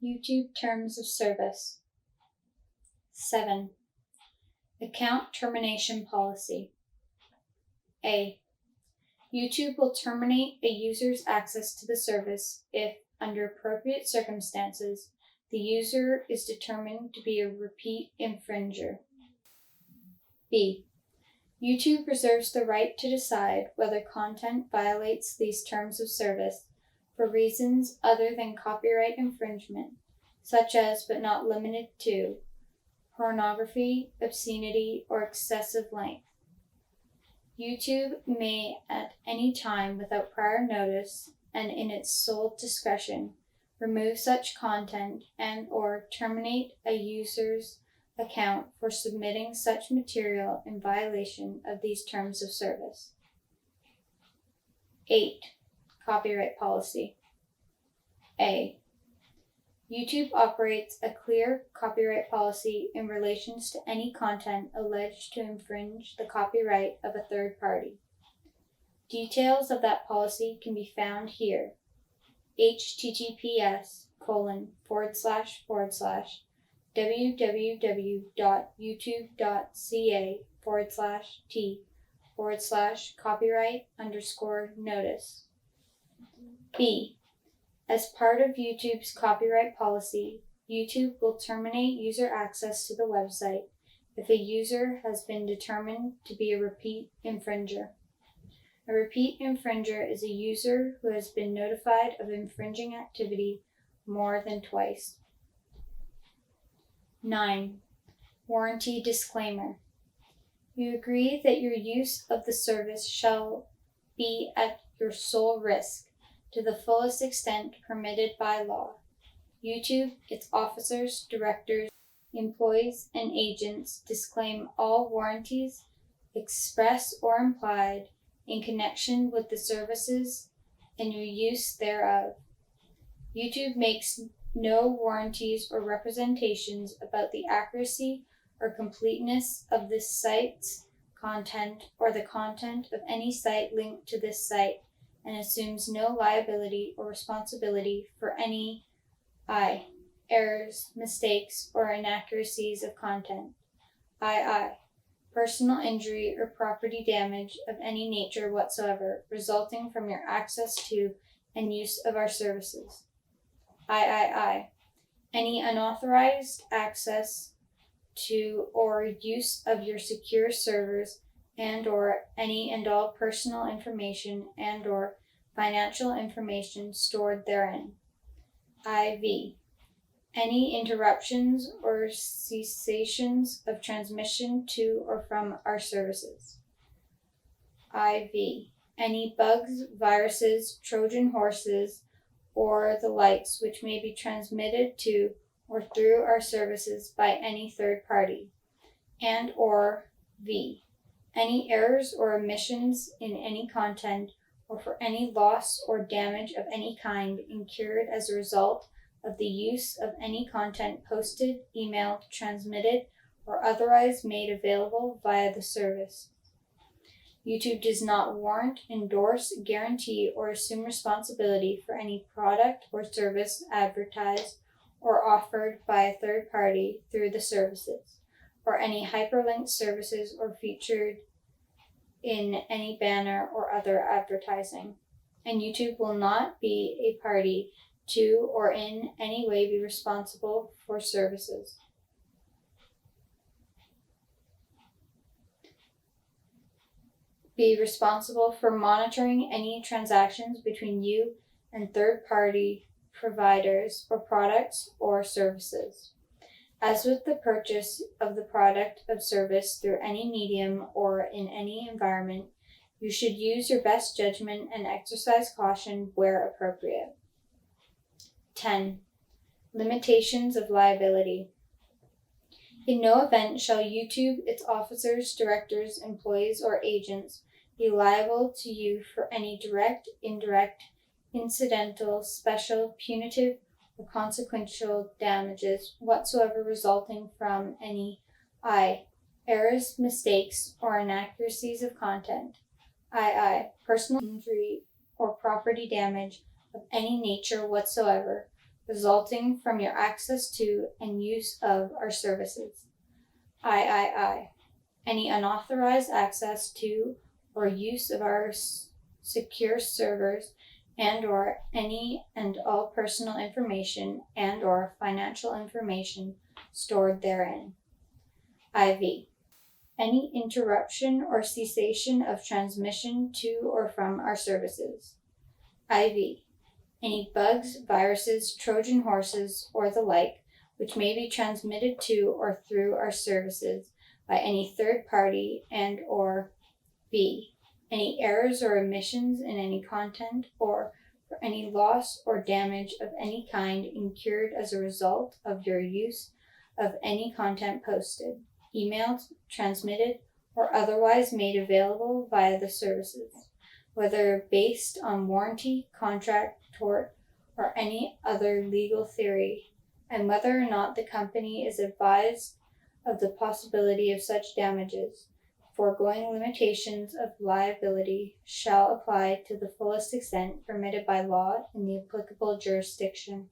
YouTube Terms of Service. 7. Account Termination Policy. A. YouTube will terminate a user's access to the service if, under appropriate circumstances, the user is determined to be a repeat infringer. B. YouTube reserves the right to decide whether content violates these terms of service for reasons other than copyright infringement, such as but not limited to pornography, obscenity, or excessive length. YouTube may at any time without prior notice and in its sole discretion remove such content and or terminate a user's account for submitting such material in violation of these terms of service. 8. Copyright Policy. A. YouTube operates a clear copyright policy in relation to any content alleged to infringe the copyright of a third party. Details of that policy can be found here. https://www.youtube.ca/t/copyright_notice. B. As part of YouTube's copyright policy, YouTube will terminate user access to the website if a user has been determined to be a repeat infringer. A repeat infringer is a user who has been notified of infringing activity more than twice. 9. Warranty Disclaimer. You agree that your use of the service shall be at your sole risk, to the fullest extent permitted by law. YouTube, its officers, directors, employees, and agents disclaim all warranties, express or implied, in connection with the services and your use thereof. YouTube makes no warranties or representations about the accuracy or completeness of this site's content or the content of any site linked to this site, and assumes no liability or responsibility for any errors, mistakes, or inaccuracies of content. Personal injury or property damage of any nature whatsoever resulting from your access to and use of our services. Any unauthorized access to or use of your secure servers and or any and all personal information and or financial information stored therein. Any interruptions or cessations of transmission to or from our services. Any bugs, viruses, Trojan horses, or the likes which may be transmitted to or through our services by any third party, and or any errors or omissions in any content or for any loss or damage of any kind incurred as a result of the use of any content posted, emailed, transmitted, or otherwise made available via the service. YouTube does not warrant, endorse, guarantee, or assume responsibility for any product or service advertised or offered by a third party through the services, or any hyperlinked services or featured in any banner or other advertising. And YouTube will not be a party to or in any way be responsible for services. Be responsible for monitoring any transactions between you and third-party providers or products or services. As with the purchase of the product of service through any medium or in any environment, you should use your best judgment and exercise caution where appropriate. 10. Limitations of liability. In no event shall YouTube, its officers, directors, employees, or agents be liable to you for any direct, indirect, incidental, special, punitive, or consequential damages whatsoever resulting from any errors, mistakes, or inaccuracies of content, personal injury or property damage of any nature whatsoever resulting from your access to and use of our services. III. Any unauthorized access to or use of our secure servers and or any and all personal information and or financial information stored therein. IV. Any interruption or cessation of transmission to or from our services. IV. Any bugs, viruses, Trojan horses, or the like, which may be transmitted to or through our services by any third party and or B. Any errors or omissions in any content or for any loss or damage of any kind incurred as a result of your use of any content posted, emailed, transmitted, or otherwise made available via the services, whether based on warranty, contract, tort, or any other legal theory, and whether or not the company is advised of the possibility of such damages. Foregoing limitations of liability shall apply to the fullest extent permitted by law in the applicable jurisdiction.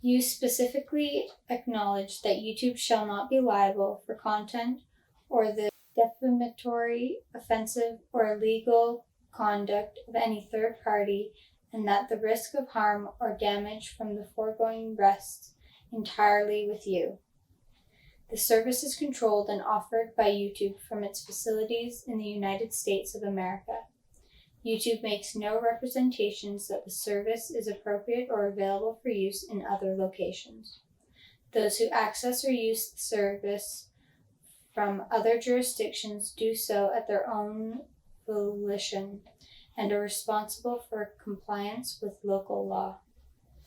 You specifically acknowledge that YouTube shall not be liable for content or the defamatory, offensive, or illegal conduct of any third party, and that the risk of harm or damage from the foregoing rests entirely with you. The service is controlled and offered by YouTube from its facilities in the United States of America. YouTube makes no representations that the service is appropriate or available for use in other locations. Those who access or use the service from other jurisdictions do so at their own volition and are responsible for compliance with local law.